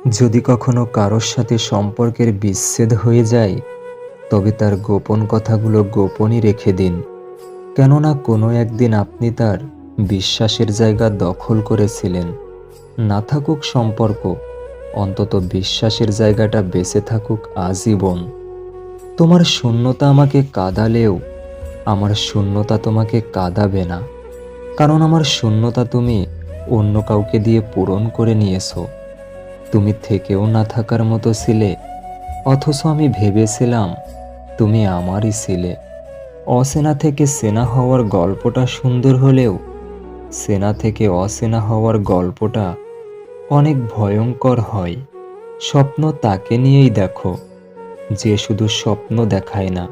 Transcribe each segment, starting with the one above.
যদি কখনো কারোর সাথে সম্পর্কের বিচ্ছেদ হয়ে যায়, তবে তার গোপন কথাগুলো গোপনই রেখে দিন। কেননা কোনো একদিন আপনি তার বিশ্বাসের জায়গা দখল করেছিলেন। না থাকুক সম্পর্ক, অন্তত বিশ্বাসের জায়গাটা বেঁচে থাকুক আজীবন। তোমার শূন্যতা আমাকে কাঁদালেও আমার শূন্যতা তোমাকে কাঁদাবে না, কারণ আমার শূন্যতা তুমি অন্য কাউকে দিয়ে পূরণ করে নিয়েছো। তুমি থেকেও না থাকার মতো ছিলে, অথচ আমি ভেবেছিলাম তুমি আমারই ছিলে। অচেনা থেকে চেনা হওয়ার গল্পটা সুন্দর হলেও চেনা থেকে অচেনা হওয়ার গল্পটা অনেক ভয়ঙ্কর হয়। স্বপ্ন তাকে নিয়েই দেখো যে শুধু স্বপ্ন দেখায় না,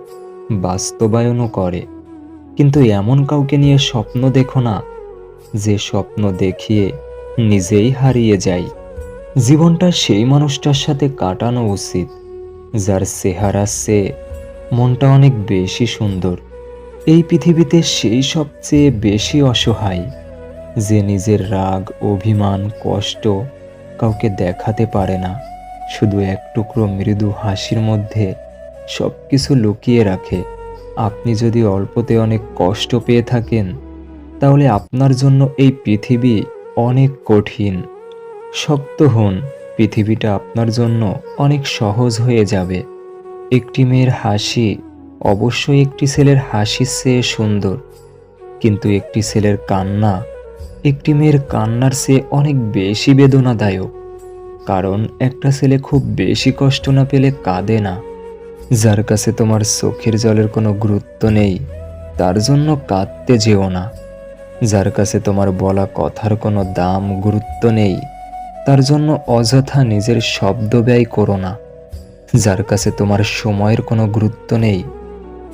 বাস্তবায়নও করে। কিন্তু এমন কাউকে নিয়ে স্বপ্ন দেখো না যে স্বপ্ন দেখিয়ে নিজেই হারিয়ে যায়। জীবনটা সেই মানুষটার সাথে কাটানো উচিত যার চেহারা চেয়ে মনটা অনেক বেশি সুন্দর। এই পৃথিবীতে সেই সবচেয়ে বেশি অসহায় যে নিজের রাগ, অভিমান, কষ্ট কাউকে দেখাতে পারে না, শুধু এক টুকরো মৃদু হাসির মধ্যে সব কিছু লুকিয়ে রাখে। আপনি যদি অল্পতে অনেক কষ্ট পেয়ে থাকেন, তাহলে আপনার জন্য এই পৃথিবী অনেক কঠিন। শক্ত হন, পৃথিবীটা আপনার জন্য অনেক সহজ হয়ে যাবে। একটি মেয়ের হাসি অবশ্যই একটি ছেলের হাসির চেয়ে সুন্দর, কিন্তু একটি ছেলের কান্না একটি মেয়ের কান্নার চেয়ে অনেক বেশি বেদনাদায়ক। কারণ একটা ছেলে খুব বেশি কষ্ট না পেলে কাঁদে না। যার কাছে তোমার চোখের জলের কোনো গুরুত্ব নেই, তার জন্য কাঁদতে যেও না। যার কাছে তোমার বলা কথার কোনো দাম, গুরুত্ব নেই, তার জন্য অযথা নিজের শব্দ ব্যয় করো না। যার কাছে তোমার সময়ের কোনো গুরুত্ব নেই,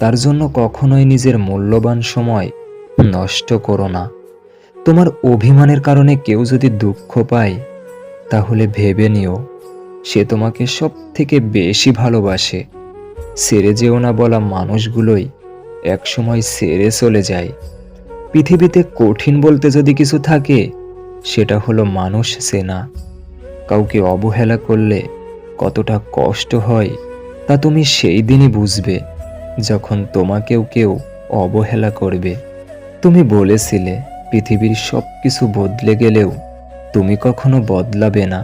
তার জন্য কখনোই নিজের মূল্যবান সময় নষ্ট করো না। তোমার অভিমানের কারণে কেউ যদি দুঃখ পায়, তাহলে ভেবে নিও সে তোমাকে সব থেকে বেশি ভালোবাসে। ছেড়ে যেও না বলা মানুষগুলোই একসময় ছেড়ে চলে যায়। পৃথিবীতে কঠিন বলতে যদি কিছু থাকে, সেটা হলো মানুষ চেনা। কাউকে অবহেলা করলে কতটা কষ্ট হয় তা তুমি সেই দিনই বুঝবে যখন তোমাকেও কেউ অবহেলা করবে। তুমি বলেছিলে পৃথিবীর সব কিছু বদলে গেলেও তুমি কখনো বদলাবে না।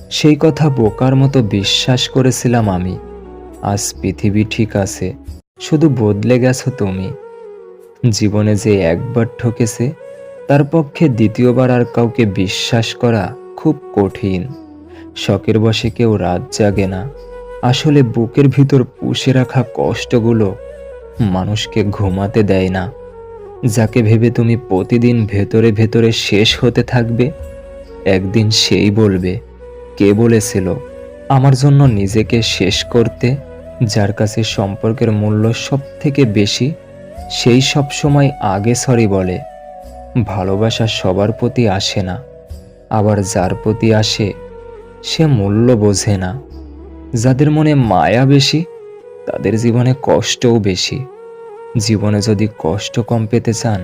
সেই কথা বোকার মতো বিশ্বাস করেছিলাম আমি। আজ পৃথিবী ঠিক আছে, শুধু বদলে গেছো তুমি। জীবনে যে একবার ঠকেছে, তার পক্ষে দ্বিতীয়বার আর কাউকে বিশ্বাস করা খুব কঠিন। শখের বশে কেউ রাত জাগে না, আসলে বুকের ভিতর পুষে রাখা কষ্টগুলো মানুষকে ঘুমাতে দেয় না। যাকে ভেবে তুমি প্রতিদিন ভেতরে ভেতরে শেষ হতে থাকবে, একদিন সেই বলবে, কে বলেছিল আমার জন্য নিজেকে শেষ করতে। যার কাছে সম্পর্কের মূল্য সব থেকে বেশি, সেই সব সময় আগে সরি বলে। ভালোবাসা সবার প্রতি আসে না, আবার যার প্রতি আসে সে মূল্য বোঝে না। যাদের মনে মায়া বেশি, তাদের জীবনে কষ্টও বেশি। জীবনে যদি কষ্ট কম পেতে চান,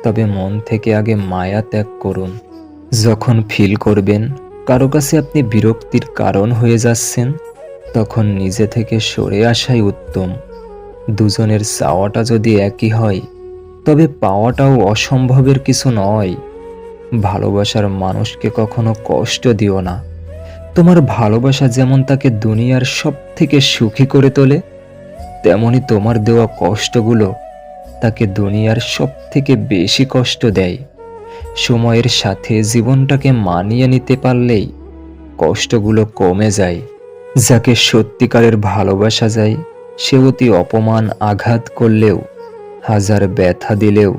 তবে মন থেকে আগে মায়া ত্যাগ করুন। যখন ফিল করবেন কারো কাছে আপনি বিরক্তির কারণ হয়ে যাচ্ছেন, তখন নিজে থেকে সরে আসাই উত্তম। দুজনের চাওয়াটা যদি একই হয়, তবে পাওয়াটাও অসম্ভবের কিছু নয়। ভালোবাসার মানুষকে কখনো কষ্ট দিও না। তোমার ভালোবাসা যেমন তাকে দুনিয়ার সব থেকে সুখী করে তোলে, তেমনি তোমার দেওয়া কষ্টগুলো তাকে দুনিয়ার সব থেকে বেশি কষ্ট দেয়। সময়ের সাথে জীবনটাকে মানিয়ে নিতে পারলেই কষ্টগুলো কমে যায়। যাকে সত্যিকারের ভালোবাসা যায়, সে অতি অপমান, আঘাত করলেও, হাজার ব্যথা দিলেও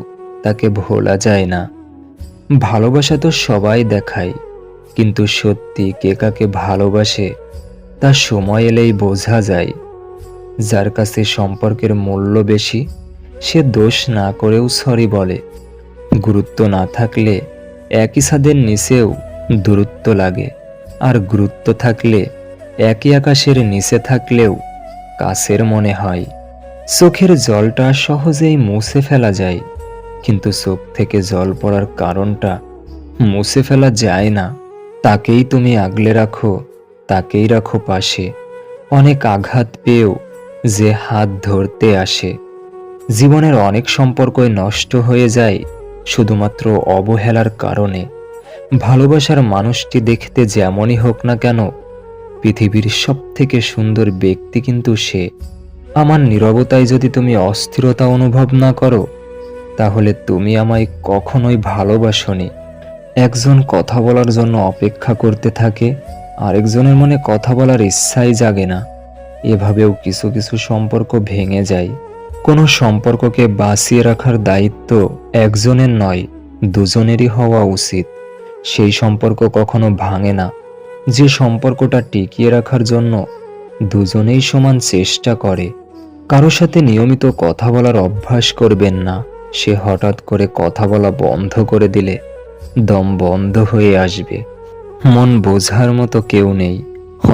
তাকে ভোলা যায় না। ভালোবাসা তো সবাই দেখায়, কিন্তু সত্যি কে কাকে ভালোবাসে তা সময় এলেই বোঝা যায়। যার কাছে সম্পর্কের মূল্য বেশি, সে দোষ না করেও সরি বলে। গুরুত্ব না থাকলে একই ছাদের নিচেও দূরত্ব লাগে, আর গুরুত্ব থাকলে একই আকাশের নিচে থাকলেও কাছের মনে হয়। চোখের জলটা সহজেই মুছে ফেলা যায়, কিন্তু চোখ থেকে জল পড়ার কারণটা মুছে ফেলা যায় না। তাকেই তুমি আগলে রাখো তাকেই রাখো পাশে। অনেক আঘাত পেয়েও যে হাত ধরতে আসে। জীবনের অনেক সম্পর্কই নষ্ট হয়ে যায় শুধুমাত্র অবহেলার কারণে। ভালোবাসার মানুষটি দেখতে যেমনই হোক না কেন, পৃথিবীর সবথেকে সুন্দর ব্যক্তি কিন্তু সে। আমার নীরবতায় যদি তুমি অস্থিরতা অনুভব না করো, তাহলে তুমি আমায় কখনোই ভালোবাসোনি। একজন কথা বলার জন্য অপেক্ষা করতে থাকে, আরেকজনের মনে কথা বলার ইচ্ছাই জাগে না। এভাবেও কিছু কিছু সম্পর্ক ভেঙে যায়। কোনো সম্পর্ককে বাঁচিয়ে রাখার দায়িত্ব একজনের নয়, দুজনেরই হওয়া উচিত। সেই সম্পর্ক কখনো ভাঙে না যে সম্পর্কটা টিকিয়ে রাখার জন্য দুজনেই সমান চেষ্টা করে। কারো সাথে নিয়মিত কথা বলার অভ্যাস করবেন না। সে হঠাৎ করে কথা বলা বন্ধ করে দিলে দম বন্ধ হয়ে আসবে। মন বোঝার মতো কেউ নেই,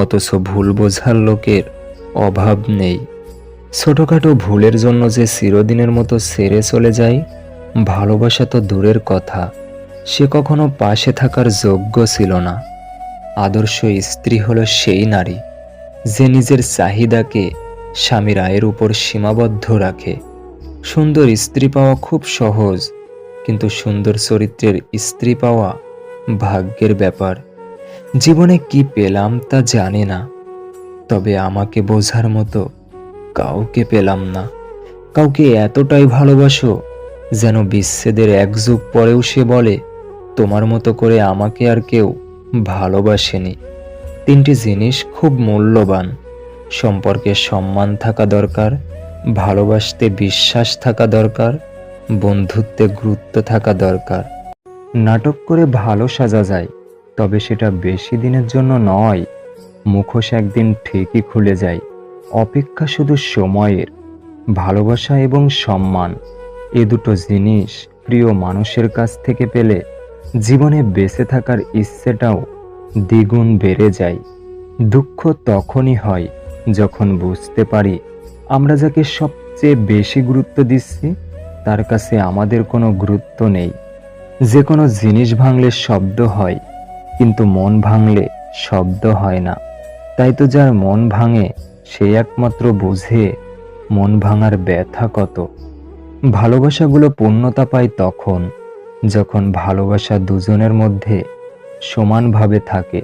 অথচ ভুল বোঝার লোকের অভাব নেই। ছোটখাটো ভুলের জন্য যে চিরদিনের মতো ছেড়ে চলে যায়, ভালোবাসা তো দূরের কথা, সে কখনো পাশে থাকার যোগ্য ছিল না। আদর্শ স্ত্রী হলো সেই নারী যে নিজের চাহিদাকে স্বামীর আয়ের উপর সীমাবদ্ধ রাখে। সুন্দর স্ত্রী পাওয়া খুব সহজ, কিন্তু সুন্দর চরিত্রের স্ত্রী পাওয়া ভাগ্যের ব্যাপার। জীবনে কি পেলাম তা জানি না, তবে আমাকে বোঝার মতো কাউকে পেলাম না। কাউকে এতটাই ভালোবাসো যেন বিচ্ছেদের এক যুগ পরেও সে বলে, তোমার মতো করে আমাকে আর কেউ ভালোবাসেনি। তিনটি জিনিস খুব মূল্যবান: সম্পর্কে সম্মান থাকা দরকার, ভালোবাসতে বিশ্বাস থাকা দরকার, বন্ধুত্বে গুরুত্ব থাকা দরকার। নাটক করে ভালো সাজা যায়, তবে সেটা বেশি দিনের জন্য নয়। মুখোশ একদিন ঠিকই খুলে যায়, অপেক্ষা শুধু সময়ের। ভালোবাসা এবং সম্মান, এ দুটো জিনিস প্রিয় মানুষের কাছ থেকে পেলে জীবনে বেঁচে থাকার ইচ্ছেটাও দ্বিগুণ বেড়ে যায়। দুঃখ তখনই হয় যখন বুঝতে পারি আমরা যাকে সবচেয়ে বেশি গুরুত্ব দিচ্ছি তার কাছে আমাদের কোনো গুরুত্ব নেই। যে কোনো জিনিস ভাঙলে শব্দ হয়, কিন্তু মন ভাঙলে শব্দ হয় না। তাই তো যার মন ভাঙে সে একমাত্র বুঝে মন ভাঙার ব্যথা কত। ভালোবাসাগুলো পূর্ণতা পায় তখন যখন ভালোবাসা দুজনের মধ্যে সমানভাবে থাকে।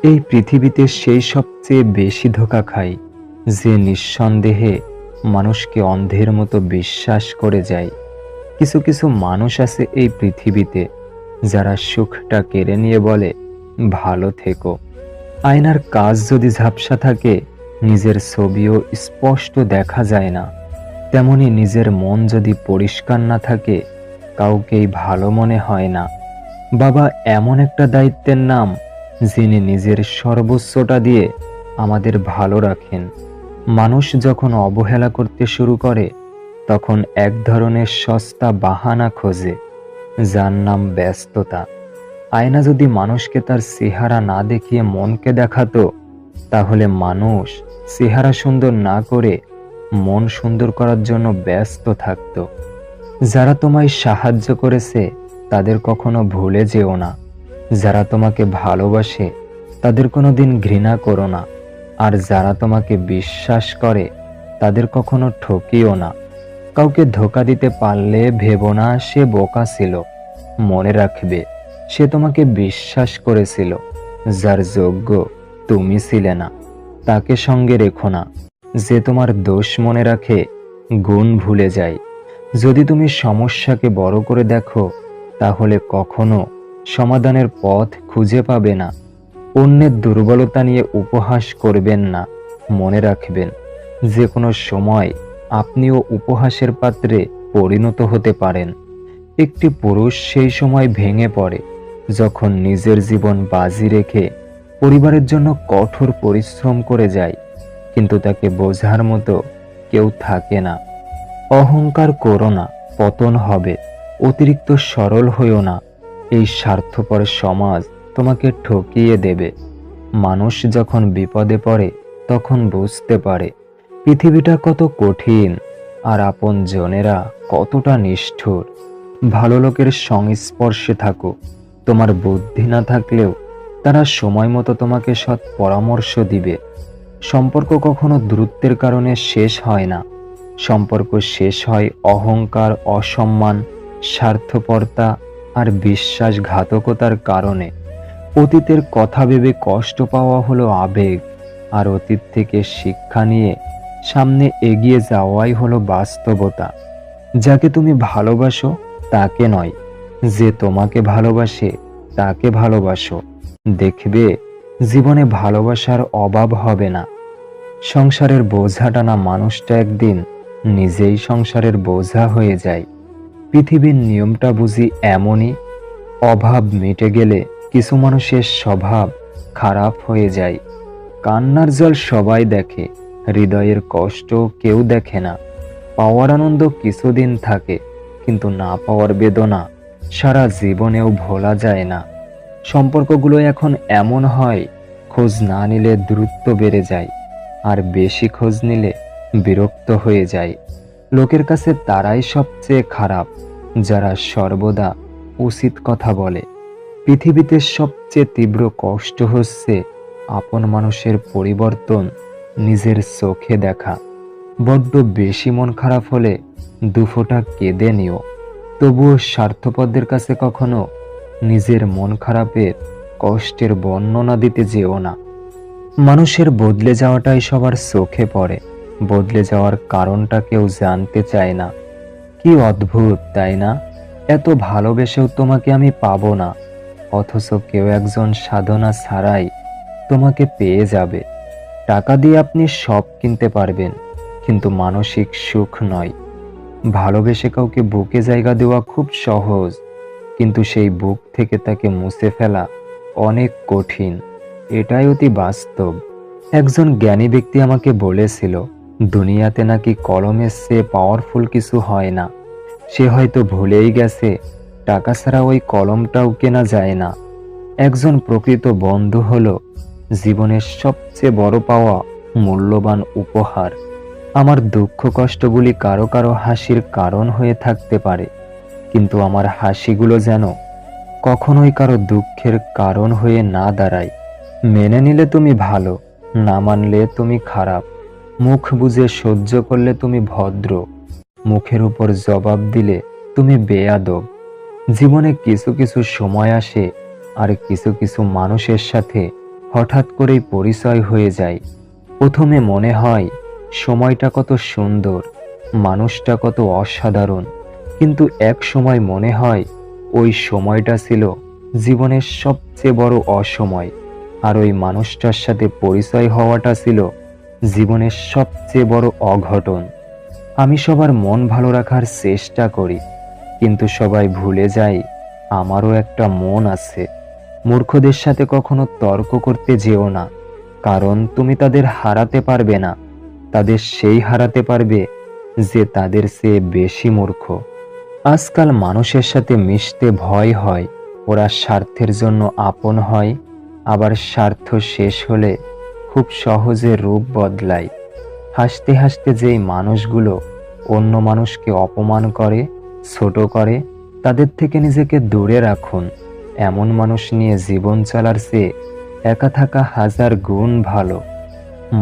এই পৃথিবীতে সেই সবচেয়ে বেশি ধোঁকা খায় যে নিঃসন্দেহে মানুষকে অন্ধের মতো বিশ্বাস করে যায়। কিছু কিছু মানুষ আছে এই পৃথিবীতে যারা সুখটা কেড়ে নিয়ে বলে, ভালো থেকো। আয়নার কাজ যদি ঝাপসা থাকে, নিজের ছবিও স্পষ্ট দেখা যায় না। তেমনি নিজের মন যদি পরিষ্কার না থাকে, কাউকেই ভালো মনে হয় না। বাবা এমন একটা দায়িত্বের নাম যিনি নিজের সর্বোচ্চটা দিয়ে আমাদের ভালো রাখেন। মানুষ যখন অবহেলা করতে শুরু করে, তখন এক ধরনের সস্তা বাহানা খোঁজে, যার নাম ব্যস্ততা। আয়না যদি মানুষকে তার চেহারা না দেখিয়ে মনকে দেখাতো, তাহলে মানুষ চেহারা সুন্দর না করে মন সুন্দর করার জন্য ব্যস্ত থাকতো। যারা তোমায় সাহায্য করেছে তাদের কখনো ভুলে যেও না। যারা তোমাকে ভালোবাসে তাদের কোনোদিন ঘৃণা করো না। আর যারা তোমাকে বিশ্বাস করে তাদের কখনো ঠকিও না। কাউকে ধোঁকা দিতে পারলে ভেবো না সে বোকা ছিল। মনে রাখবে সে তোমাকে বিশ্বাস করেছিল। যার যোগ্য তুমি ছিলে না তাকে সঙ্গে রেখো না। যে তোমার দোষ মনে রাখে গুণ ভুলে যায়। যদি তুমি সমস্যাকে বড় করে দেখো, তাহলে কখনো সমাধানের পথ খুঁজে পাবে না। অন্যের দুর্বলতা নিয়ে উপহাস করবেন না। মনে রাখবেন যে কোনো সময় আপনিও উপহাসের পাত্রে পরিণত হতে পারেন। একটি পুরুষ সেই সময় ভেঙে পড়ে যখন নিজের জীবন বাজি রেখে পরিবারের জন্য কঠোর পরিশ্রম করে যায়, কিন্তু তাকে বোঝার মতো কেউ থাকে না। অহংকার করো না, পতন হবে। অতিরিক্ত সরল হইও না, এই স্বার্থপর সমাজ তোমাকে ঠকিয়ে দেবে। মানুষ যখন বিপদে পড়ে তখন বুঝতে পারে পৃথিবীটা কত কঠিন আর আপন জনেরা কতটা নিষ্ঠুর। ভালো লোকের সংস্পর্শে থাকো, তোমার বুদ্ধি না থাকলেও তারা সময় মতো তোমাকে সৎ পরামর্শ দিবে। সম্পর্ক কখনো দূরত্বের কারণে শেষ হয় না। সম্পর্ক শেষ হয় অহংকার, অসম্মান, স্বার্থপরতা আর বিশ্বাসঘাতকতার কারণে। অতীতের কথা ভেবে কষ্ট পাওয়া হলো আবেগ, আর অতীত থেকে শিক্ষা নিয়ে সামনে এগিয়ে যাওয়াই হলো বাস্তবতা। যাকে তুমি ভালোবাসো তাকে নয়, যে তোমাকে ভালোবাসে তাকে ভালোবাসো। দেখবে জীবনে ভালোবাসার অভাব হবে না। সংসারের বোঝা টানা মানুষটা একদিন নিজেই সংসারের বোঝা হয়ে যায়। পৃথিবীর নিয়মটা বুঝি এমনই, অভাব মিটে গেলে কিছু মানুষের স্বভাব খারাপ হয়ে যায়। কান্নার জল সবাই দেখে, হৃদয়ের কষ্ট কেউ দেখে না। পাওয়ার আনন্দ কিছুদিন থাকে, কিন্তু না পাওয়ার বেদনা সারা জীবনেও ভোলা যায় না। সম্পর্কগুলো এখন এমন হয়, খোঁজ না নিলে দূরত্ব বেড়ে যায়, আর বেশি খোঁজ নিলে বিরক্ত হয়ে যায়। লোকের কাছে তারাই সবচেয়ে খারাপ, যারা সর্বদা উচিত কথা বলে। পৃথিবীতে সবচেয়ে তীব্র কষ্ট হচ্ছে আপন মানুষের পরিবর্তন নিজের চোখে দেখা। বড্ড বেশি মন খারাপ হলে দুফোঁটা কেঁদে নিও, তবুও স্বার্থপরদের কাছে কখনো নিজের মন খারাপের কষ্টের বর্ণনা দিতে যেও না। মানুষের বদলে যাওয়াটাই সবার চোখে পড়ে, বদলে যাওয়ার কারণটা কেউ জানতে চায় না। কি অদ্ভুত তাই না? এত ভালোবেসেও তোমাকে আমি পাবো না, অথচ কেউ একজন সাধনা ছাড়াই তোমাকে পেয়ে যাবে। টাকা দিয়ে আপনি সব কিনতে পারবেন, কিন্তু মানসিক সুখ নয়। ভালোবেসে কাউকে বুকে জায়গা দেওয়া খুব সহজ, কিন্তু সেই বুক থেকে তাকে মুছে ফেলা অনেক কঠিন। এটাই অতি বাস্তব। একজন জ্ঞানী ব্যক্তি আমাকে বলেছিল, দুনিয়াতে নাকি কলমের চেয়ে পাওয়ারফুল কিছু হয় না। সে হয়তো ভুলেই গেছে টাকা ছাড়া ওই কলমটাও কেনা যায় না। একজন প্রকৃত বন্ধু হলো জীবনের সবচেয়ে বড় পাওয়া, মূল্যবান উপহার। আমার দুঃখ কষ্টগুলি কারো কারো হাসির কারণ হয়ে থাকতে পারে, কিন্তু আমার হাসিগুলো যেন কখনোই কারো দুঃখের কারণ হয়ে না দাঁড়ায়। মেনে নিলে তুমি ভালো, না মানলে তুমি খারাপ। মুখ বুজে সহ্য করলে তুমি ভদ্র, মুখের উপর জবাব দিলে তুমি বেয়াদব। জীবনে কিছু কিছু সময় আসে, আর কিছু কিছু মানুষের সাথে হঠাৎ করেই পরিচয় হয়ে যায়। প্রথমে মনে হয় সময়টা কত সুন্দর, মানুষটা কত অসাধারণ, কিন্তু এক সময় মনে হয় ওই সময়টা ছিল জীবনের সবচেয়ে বড় অসময়, আর ওই মানুষটার সাথে পরিচয় হওয়াটা ছিল জীবনের সবচেয়ে বড় অঘটন। আমি সবার মন ভালো রাখার চেষ্টা করি, কিন্তু সবাই ভুলে যায় আমারও একটা মন আছে। মূর্খদের সাথে কখনো তর্ক করতে যেও না, কারণ তুমি তাদের হারাতে পারবে না। তাদের সেই হারাতে পারবে যে তাদের চেয়ে বেশি মূর্খ। আজকাল মানুষের সাথে মিশতে ভয় হয়। ওরা স্বার্থের জন্য আপন হয়, আবার স্বার্থ শেষ হলে খুব সহজে রূপ বদলায়। হাসতে হাসতে যেই মানুষগুলো অন্য মানুষকে অপমান করে, ছোট করে, তাদের থেকে নিজেকে দূরে রাখুন। এমন মানুষ নিয়ে জীবন চলার চেয়ে একা থাকা হাজার গুণ ভালো।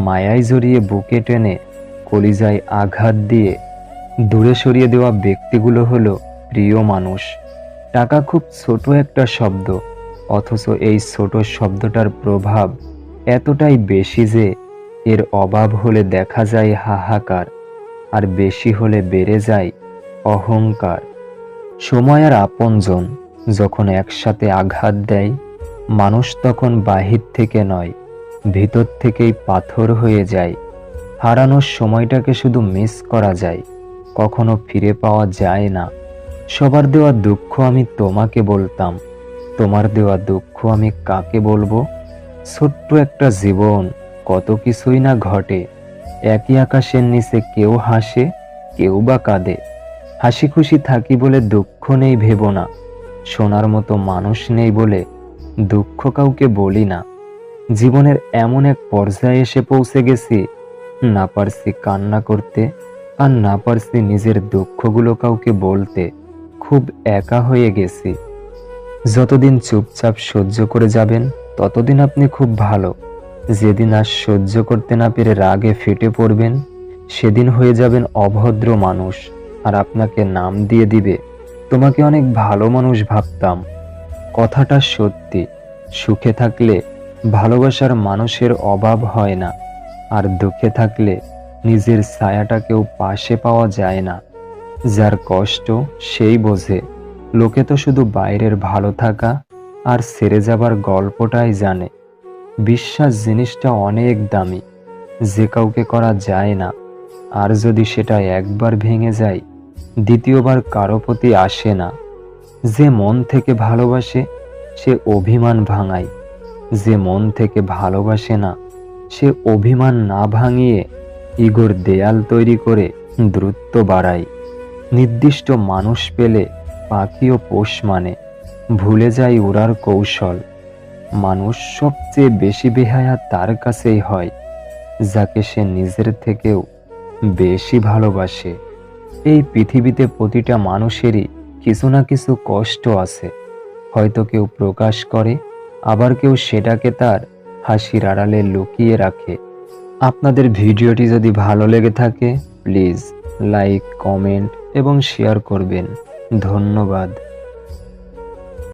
মায়ায় জড়িয়ে বুকে টেনে কলিজায় আঘাত দিয়ে দূরে সরিয়ে দেওয়া ব্যক্তিগুলো হলো প্রিয় মানুষ। টাকা খুব ছোট একটা শব্দ, অথচ এই ছোট শব্দটার প্রভাব এতটাই বেশি যে এর অভাব হলে দেখা যায় হাহাকার, আর বেশি হলে বেড়ে যায় অহংকার। সময় আর আপনজন যখন একসাথে আঘাত দেয়, মানুষ তখন বাহির থেকে নয়, ভিতর থেকেই পাথর হয়ে যায়। হারানোর সময়টাকে শুধু মিস করা যায়, কখনো ফিরে পাওয়া যায় না। সবার দেওয়া দুঃখ আমি তোমাকে বলতাম, তোমার দেওয়া দুঃখ আমি কাকে বলবো? ছোট্ট একটা জীবন, কত কিছুই না ঘটে। একই আকাশের নিচে কেউ হাসে, কেউ বা কাঁদে। হাসি খুশি থাকি বলে দুঃখ নেই ভেবো না, শোনার মতো মানুষ নেই বলে দুঃখ কাউকে বলি না। জীবনের এমন এক পর্যায়ে এসে পৌঁছে গেছি, না পারছি কান্না করতে, আর না পারছি নিজের দুঃখগুলো কাউকে বলতে। খুব একা হয়ে গেছি। যতদিন চুপচাপ সহ্য করে যাবেন, ততদিন আপনি খুব ভালো। যেদিন আর সহ্য করতে না পেরে রাগে ফেটে পড়বেন, সেদিন হয়ে যাবেন অভদ্র মানুষ, আর আপনাকে নাম দিয়ে দিবে, তোমাকে অনেক ভালো মানুষ ভাবতাম। কথাটা সত্যি। সুখে থাকলে ভালোবাসার মানুষের অভাব হয় না, আর দুঃখে থাকলে নিজের ছায়াটাকেও পাশে পাওয়া যায় না। যার কষ্ট সেই বোঝে। লোকে তো শুধু বাইরের ভালো থাকা আর সেরে যাবার গল্পটাই জানে। বিশ্বাস জিনিসটা অনেক দামি, যে কাউকে করা যায় না। আর যদি সেটা একবার ভেঙে যায়, দ্বিতীয়বার কারো প্রতি আসে না। যে মন থেকে ভালোবাসে সে অভিমান ভাঙায়, যে মন থেকে ভালোবাসে না সে অভিমান না ভাঙিয়ে ইগোর দেয়াল তৈরি করে দূরত্ব বাড়ায়। নির্দিষ্ট মানুষ পেলে পাখিও পোষ মানে, ভুলে যায় উড়ার কৌশল। মানুষ সবচেয়ে বেশি বেহায়া তার কাছেই হয়, যাকে সে নিজের থেকেও বেশি ভালোবাসে। এই পৃথিবীতে প্রতিটা মানুষেরই কিছু না কিছু কষ্ট আছে। হয়তো কেউ প্রকাশ করে, আবার কেউ সেটাকে তার হাসির আড়ালে লুকিয়ে রাখে। আপনাদের ভিডিওটি যদি ভালো লেগে থাকে, প্লিজ লাইক, কমেন্ট এবং শেয়ার করবেন। ধন্যবাদ।